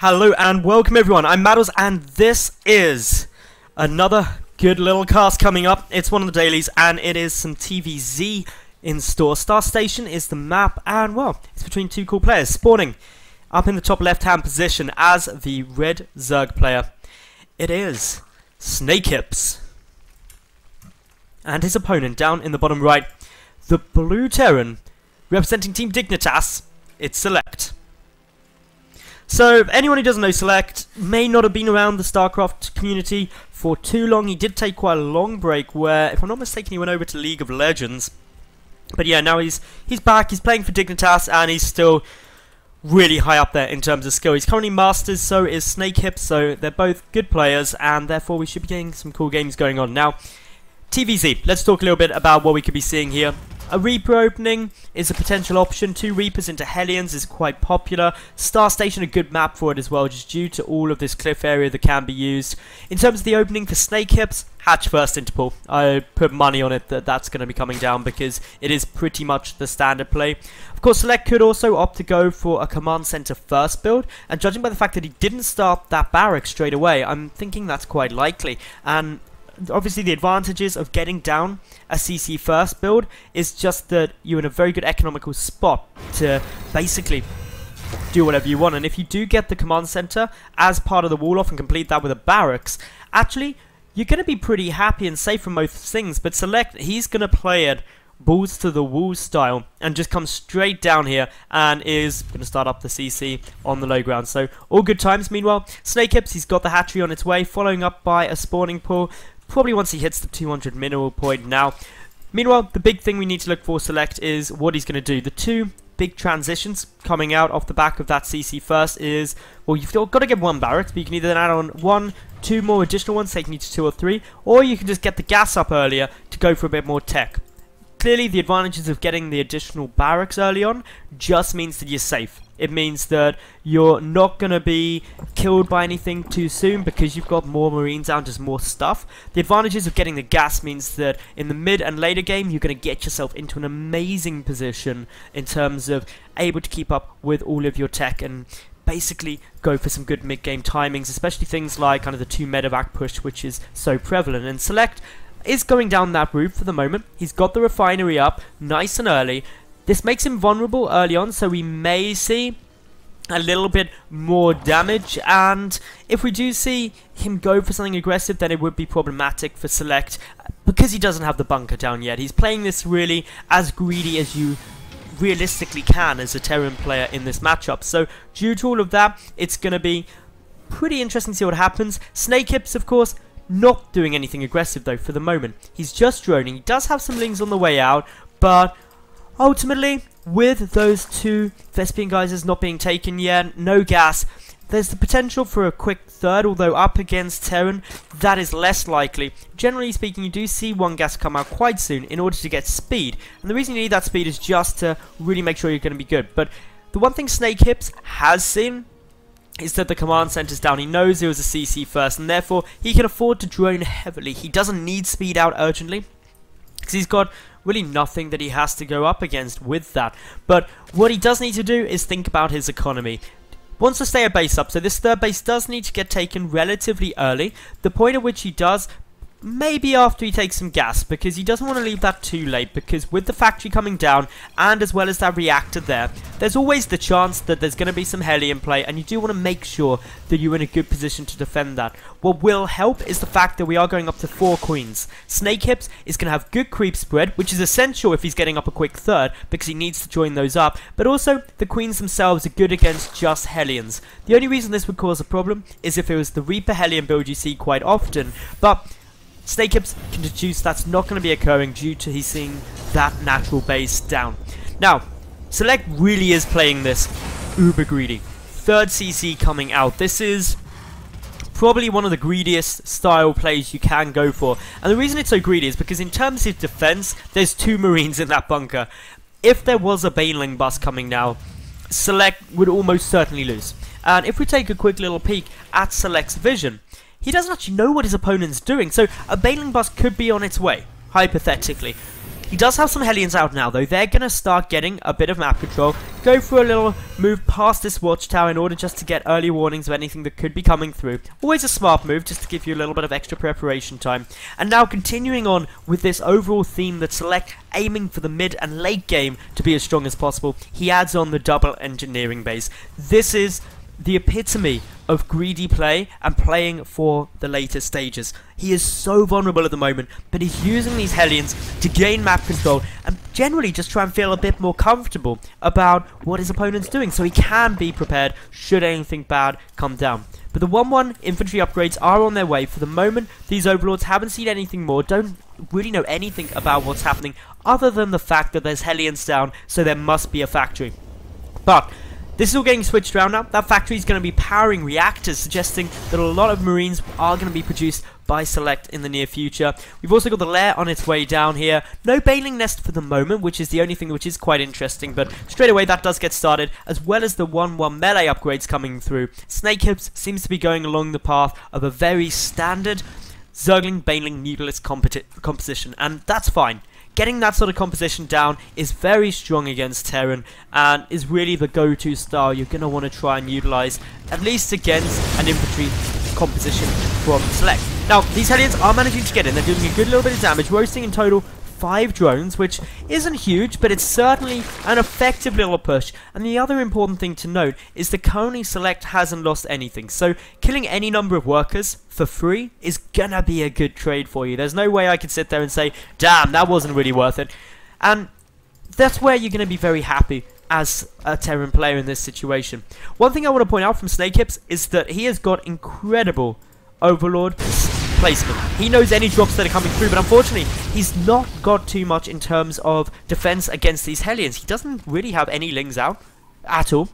Hello and welcome everyone, I'm Madals and this is another good little cast coming up. It's one of the dailies and it is some TvZ in store. Star Station is the map and well, it's between two cool players. Spawning up in the top left hand position as the red Zerg player, it is Snakehips. And his opponent down in the bottom right, the blue Terran, representing Team Dignitas, it's SeleCT. So, anyone who doesn't know SeleCT may not have been around the StarCraft community for too long. He did take quite a long break where, if I'm not mistaken, he went over to League of Legends. But yeah, now he's back, he's playing for Dignitas, and he's still really high up there in terms of skill. He's currently Masters, so is Snakehips, so they're both good players, and therefore we should be getting some cool games going on. Now, TvZ, let's talk a little bit about what we could be seeing here. A Reaper opening is a potential option. 2 Reapers into Hellions is quite popular. Star Station a good map for it as well, just due to all of this cliff area that can be used. In terms of the opening for Snakehips, hatch first into pool. I put money on it that that's going to be coming down because it is pretty much the standard play. Of course, SeleCT could also opt to go for a command center first build, and judging by the fact that he didn't start that barrack straight away, I'm thinking that's quite likely. And obviously the advantages of getting down a CC first build is just that you're in a very good economical spot to basically do whatever you want. And if you do get the command center as part of the wall off and complete that with a barracks, actually you're going to be pretty happy and safe from most things. But SeleCT, he's going to play it balls to the wall style and just come straight down here and is going to start up the CC on the low ground. So all good times. Meanwhile, Snakehips, he's got the hatchery on its way, following up by a spawning pool, probably once he hits the 200 mineral point now. Meanwhile, the big thing we need to look for SeleCT is what he's going to do. The 2 big transitions coming out off the back of that CC first is, well, you've got to get 1 barracks, but you can either add on 1, 2 more additional ones, taking you to 2 or 3, or you can just get the gas up earlier to go for a bit more tech. Clearly, the advantages of getting the additional barracks early on just means that you're safe. It means that you're not going to be killed by anything too soon because you've got more marines and just more stuff. The advantages of getting the gas means that in the mid and later game, you're going to get yourself into an amazing position in terms of able to keep up with all of your tech and basically go for some good mid-game timings, especially things like kind of the 2 medevac push, which is so prevalent. And SeleCT is going down that route for the moment. He's got the refinery up nice and early. This makes him vulnerable early on, so we may see a little bit more damage, and if we do see him go for something aggressive, then it would be problematic for SeleCT because he doesn't have the bunker down yet. He's playing this really as greedy as you realistically can as a Terran player in this matchup. So due to all of that, it's going to be pretty interesting to see what happens. Snakehips, of course, not doing anything aggressive though for the moment. He's just droning. He does have some lings on the way out, but ultimately, with those 2 Vespian geysers not being taken yet, no gas, there's the potential for a quick third, although up against Terran, that is less likely. Generally speaking, you do see 1 gas come out quite soon in order to get speed, and the reason you need that speed is just to really make sure you're going to be good. But the one thing Snakehips has seen is that the command center's down. He knows it was a CC first, and therefore he can afford to drone heavily. He doesn't need speed out urgently because he's got really nothing that he has to go up against with that. But what he does need to do is think about his economy. Wants to stay a base up, so this 3rd base does need to get taken relatively early. The point at which he does, maybe after he takes some gas, because he doesn't want to leave that too late, because with the factory coming down, and as well as that reactor there, there's always the chance that there's going to be some heli in play, and you do want to make sure that you're in a good position to defend that. What will help is the fact that we are going up to 4 queens. Snakehips is going to have good creep spread, which is essential if he's getting up a quick third, because he needs to join those up, but also the queens themselves are good against just Hellions. The only reason this would cause a problem is if it was the Reaper Hellion build you see quite often, but Snakehips can deduce that's not going to be occurring due to he's seeing that natural base down. Now, SeleCT really is playing this uber greedy. 3rd CC coming out. This is probably one of the greediest style plays you can go for. And the reason it's so greedy is because in terms of defense, there's 2 marines in that bunker. If there was a Baneling bus coming now, SeleCT would almost certainly lose. And if we take a quick little peek at SeleCT's vision, he doesn't actually know what his opponent's doing, so a Baneling bus could be on its way, hypothetically. He does have some Hellions out now, though. They're going to start getting a bit of map control. Go for a little move past this watchtower in order just to get early warnings of anything that could be coming through. Always a smart move, just to give you a little bit of extra preparation time. And now continuing on with this overall theme that SeleCT aiming for the mid and late game to be as strong as possible, he adds on the double engineering base. This is the epitome of greedy play and playing for the later stages. He is so vulnerable at the moment, but he's using these Hellions to gain map control and generally just try and feel a bit more comfortable about what his opponent's doing, so he can be prepared should anything bad come down. But the 1-1 infantry upgrades are on their way. For the moment, these overlords haven't seen anything more, don't really know anything about what's happening other than the fact that there's Hellions down, so there must be a factory. But this is all getting switched around now. That factory is going to be powering reactors, suggesting that a lot of Marines are going to be produced by SeleCT in the near future. We've also got the lair on its way down here. No Baneling Nest for the moment, which is the only thing which is quite interesting, but straight away that does get started, as well as the 1-1 melee upgrades coming through. Snakehips seems to be going along the path of a very standard Zergling, Baneling, Mutalisk composition, and that's fine. Getting that sort of composition down is very strong against Terran and is really the go-to style you're going to want to try and utilize, at least against an infantry composition from SeleCT. Now, these Hellions are managing to get in. They're doing a good little bit of damage, roasting in total 5 drones, which isn't huge, but it's certainly an effective little push. And the other important thing to note is that currently SeleCT hasn't lost anything, so killing any number of workers for free is gonna be a good trade for you. There's no way I could sit there and say, damn, that wasn't really worth it. And that's where you're gonna be very happy as a Terran player in this situation. One thing I want to point out from Snakehips is that he has got incredible Overlord placement. He knows any drops that are coming through, but unfortunately he's not got too much in terms of defense against these Hellions. He doesn't really have any Lings out at all,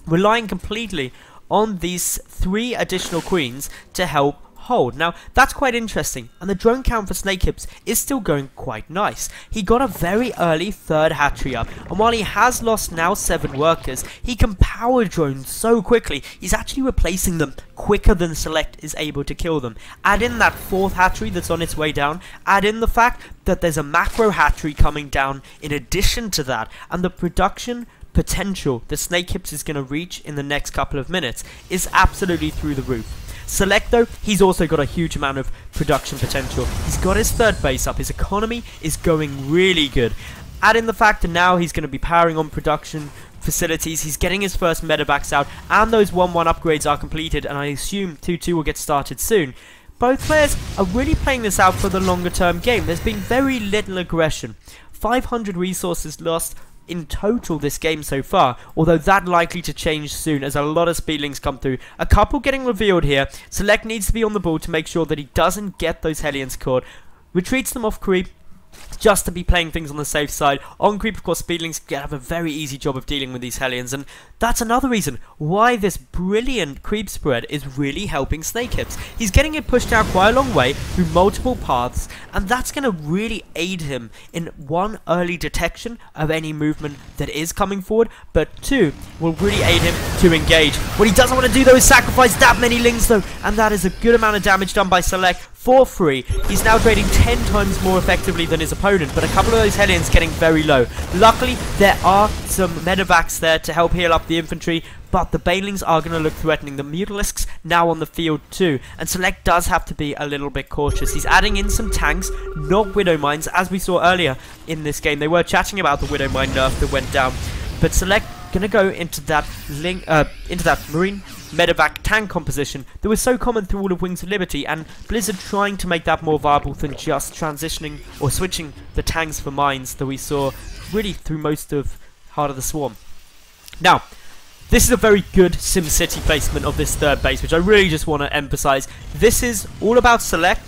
relying completely on these 3 additional Queens to help hold. Now, that's quite interesting, and the drone count for Snakehips is still going quite nice. He got a very early 3rd hatchery up, and while he has lost now 7 workers, he can power drones so quickly, he's actually replacing them quicker than SeleCT is able to kill them. Add in that 4th hatchery that's on its way down, add in the fact that there's a macro hatchery coming down in addition to that, and the production potential that Snakehips is going to reach in the next couple of minutes is absolutely through the roof. SeleCT, though, he's also got a huge amount of production potential. He's got his 3rd base up, his economy is going really good. Add in the fact that now he's going to be powering on production facilities, he's getting his first medevacs out, and those 1-1 upgrades are completed, and I assume 2-2 will get started soon. Both players are really playing this out for the longer term game. There's been very little aggression. 500 resources lost in total this game so far, although that likely to change soon as a lot of speedlings come through. A couple getting revealed here. SeleCT needs to be on the ball to make sure that he doesn't get those Hellions caught. Retreats them off creep, just to be playing things on the safe side. On creep, of course, speedlings have a very easy job of dealing with these Hellions, and that's another reason why this brilliant creep spread is really helping Snakehips. He's getting it pushed out quite a long way through multiple paths, and that's going to really aid him in 1, early detection of any movement that is coming forward, but 2, will really aid him to engage. What he doesn't want to do though is sacrifice that many Lings though, and that is a good amount of damage done by SeleCT for free. He's now trading 10 times more effectively than his opponent, but a couple of those Hellions getting very low. Luckily, there are some medevacs there to help heal up the infantry, but the Banelings are going to look threatening. The Mutalisks now on the field too, and SeleCT does have to be a little bit cautious. He's adding in some tanks, not Widow Mines, as we saw earlier in this game. They were chatting about the Widow Mine nerf that went down, but SeleCT going to go into that Marine medevac tank composition that was so common through all of Wings of Liberty, and Blizzard trying to make that more viable than just transitioning or switching the tanks for mines that we saw really through most of Heart of the Swarm. Now, this is a very good SimCity placement of this 3rd base, which I really just want to emphasize. This is all about SeleCT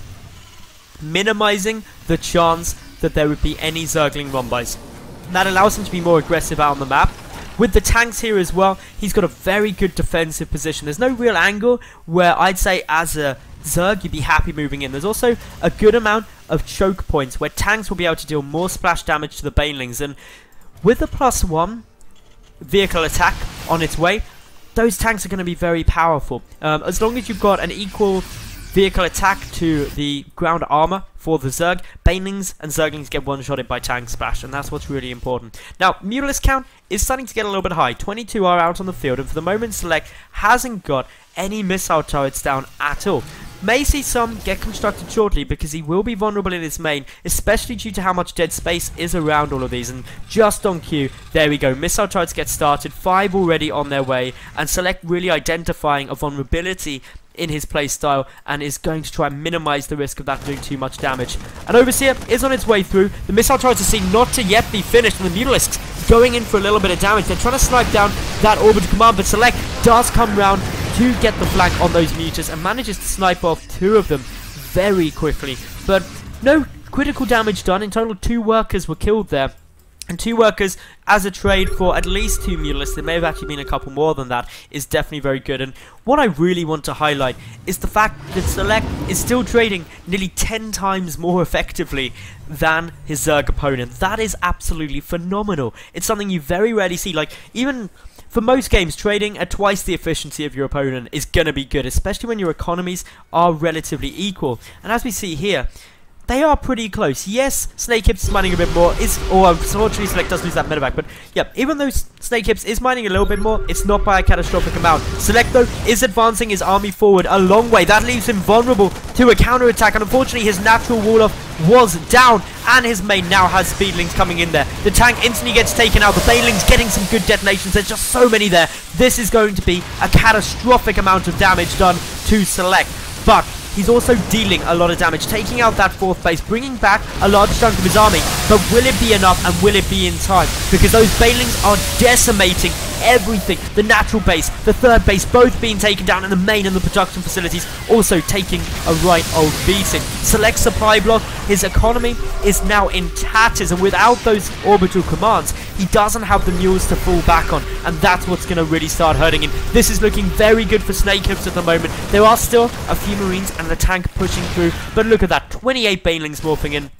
minimizing the chance that there would be any Zergling run-bys. That allows him to be more aggressive out on the map. With the tanks here as well, he's got a very good defensive position. There's no real angle where I'd say as a Zerg you'd be happy moving in. There's also a good amount of choke points where tanks will be able to deal more splash damage to the Banelings, and with the +1 vehicle attack on its way, those tanks are going to be very powerful. As long as you've got an equal vehicle attack to the ground armor for the Zerg. Banelings and Zerglings get one-shotted by Tank Splash, and that's what's really important. Now, Mutalisk count is starting to get a little bit high. 22 are out on the field, and for the moment, SeleCT hasn't got any missile turrets down at all. May see some get constructed shortly because he will be vulnerable in his main, especially due to how much dead space is around all of these. And just on cue, there we go, missile turrets get started, 5 already on their way, and SeleCT really identifying a vulnerability in his playstyle and is going to try and minimize the risk of that doing too much damage. And Overseer is on its way through. The missile turrets are seen not to yet be finished, and the Mutalisks going in for a little bit of damage. They're trying to snipe down that orbital command, but SeleCT does come round to get the flank on those mutas and manages to snipe off 2 of them very quickly. But no critical damage done. In total, 2 workers were killed there. And 2 workers as a trade for at least 2 Mutalisks. There may have actually been a couple more than that. Is definitely very good. And what I really want to highlight is the fact that SeleCT is still trading nearly 10 times more effectively than his Zerg opponent. That is absolutely phenomenal. It's something you very rarely see. Like, even for most games, trading at twice the efficiency of your opponent is going to be good, especially when your economies are relatively equal. And as we see here, they are pretty close. Yes, Snakehips is mining a bit more. Unfortunately, SeleCT does lose that medevac. But yeah, even though Snakehips is mining a little bit more, it's not by a catastrophic amount. SeleCT, though, is advancing his army forward a long way. That leaves him vulnerable to a counterattack. And unfortunately, his natural wall-off was down. And his main now has speedlings coming in there. The tank instantly gets taken out. The banelings getting some good detonations. There's just so many there. This is going to be a catastrophic amount of damage done to SeleCT. But he's also dealing a lot of damage, taking out that 4th base, bringing back a large chunk of his army. But will it be enough, and will it be in time? Because those banelings are decimating everything. The natural base, the 3rd base, both being taken down, and the main and the production facilities also taking a right old beating. SeleCT supply block, his economy is now in tatters, and without those orbital commands, he doesn't have the mules to fall back on, and that's what's going to really start hurting him. This is looking very good for Snakehips at the moment. There are still a few Marines and the tank pushing through, but look at that, 28 banelings morphing in.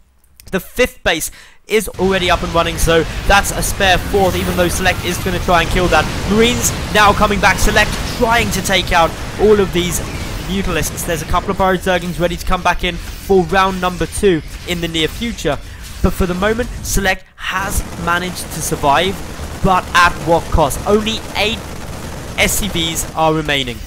The 5th base is already up and running, so that's a spare 4th, even though SeleCT is going to try and kill that. Marines now coming back, SeleCT trying to take out all of these Mutalisks. There's a couple of Burrowed Zerglings ready to come back in for round number 2 in the near future. But for the moment, SeleCT has managed to survive, but at what cost? Only 8 SCVs are remaining.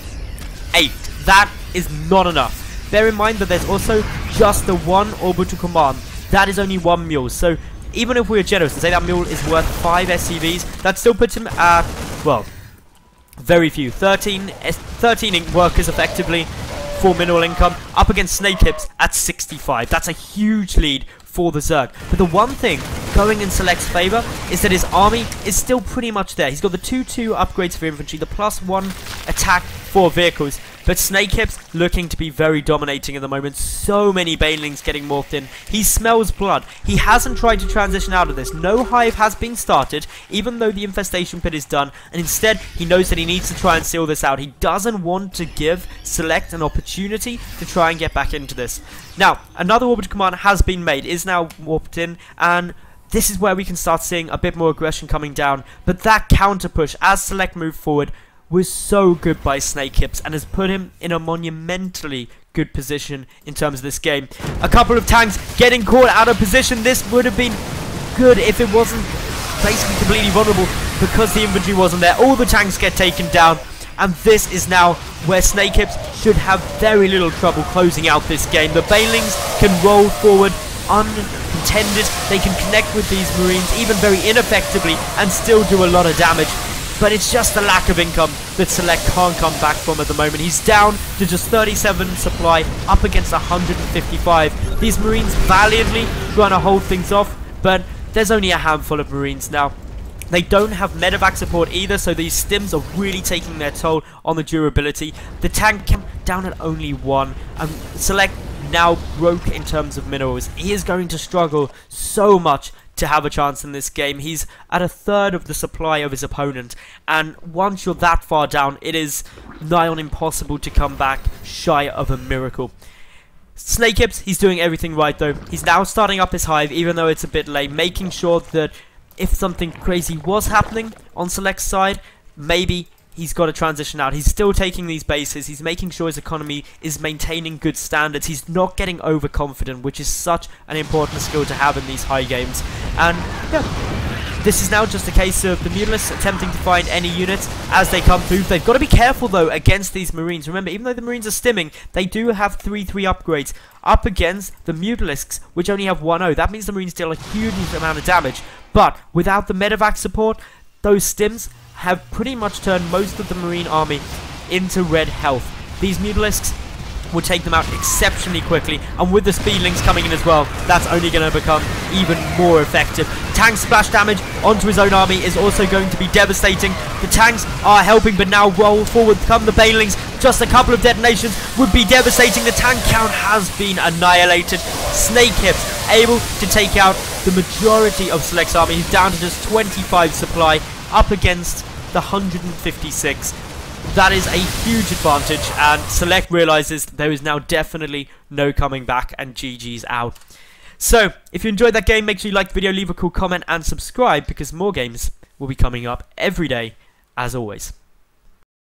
8. That is not enough. Bear in mind that there's also just the 1 orbital command. That is only 1 mule. So even if we are generous and say that mule is worth 5 SCVs, that still puts him at, well, very few. 13 workers effectively for mineral income up against Snakehips at 65. That's a huge lead for the Zerg. But the one thing going in SeleCT's favour is that his army is still pretty much there. He's got the 2-2 upgrades for infantry, the +1 attack for vehicles. But Snakehips looking to be very dominating at the moment. So many banelings getting morphed in. He smells blood. He hasn't tried to transition out of this. No hive has been started, even though the infestation pit is done. And instead, he knows that he needs to try and seal this out. He doesn't want to give SeleCT an opportunity to try and get back into this. Now, another orbital command has been made, is now warped in, and this is where we can start seeing a bit more aggression coming down. But that counter push as SeleCT moved forward was so good by Snakehips and has put him in a monumentally good position in terms of this game. A couple of tanks getting caught out of position. This would have been good if it wasn't basically completely vulnerable because the infantry wasn't there. All the tanks get taken down, and this is now where Snakehips should have very little trouble closing out this game. The banelings can roll forward uncontended. They can connect with these Marines even very ineffectively and still do a lot of damage. But it's just the lack of income that SeleCT can't come back from at the moment. He's down to just 37 supply, up against 155. These Marines valiantly trying to hold things off, but there's only a handful of Marines now. They don't have medevac support either, so these stims are really taking their toll on the durability. The tank came down at only 1, and SeleCT now broke in terms of minerals. He is going to struggle so much to have a chance in this game. He's at 1/3 of the supply of his opponent, and once you're that far down, it is nigh on impossible to come back shy of a miracle. Snakehips, he's doing everything right though. He's now starting up his hive, even though it's a bit late, making sure that if something crazy was happening on SeleCT's side, maybe he's got to transition out. He's still taking these bases. He's making sure his economy is maintaining good standards. He's not getting overconfident, which is such an important skill to have in these high games. And yeah, this is now just a case of the Madals attempting to find any units as they come through. They've got to be careful though against these Marines. Remember, even though the Marines are stimming, they do have 3/3 upgrades up against the Madals, which only have 1/0. That means the Marines deal a huge amount of damage. But without the medevac support, those stims have pretty much turned most of the Marine army into red health. These Madals will take them out exceptionally quickly, and with the speedlings coming in as well, that's only going to become even more effective. Tank splash damage onto his own army is also going to be devastating. The tanks are helping, but now roll forward come the banelings. Just a couple of detonations would be devastating. The tank count has been annihilated. Snakehips able to take out the majority of SeleCT's army. He's down to just 25 supply up against the 156. That is a huge advantage, and SeleCT realizes there is now definitely no coming back, and GG's out. So, if you enjoyed that game, make sure you like the video, leave a cool comment, and subscribe, because more games will be coming up every day, as always.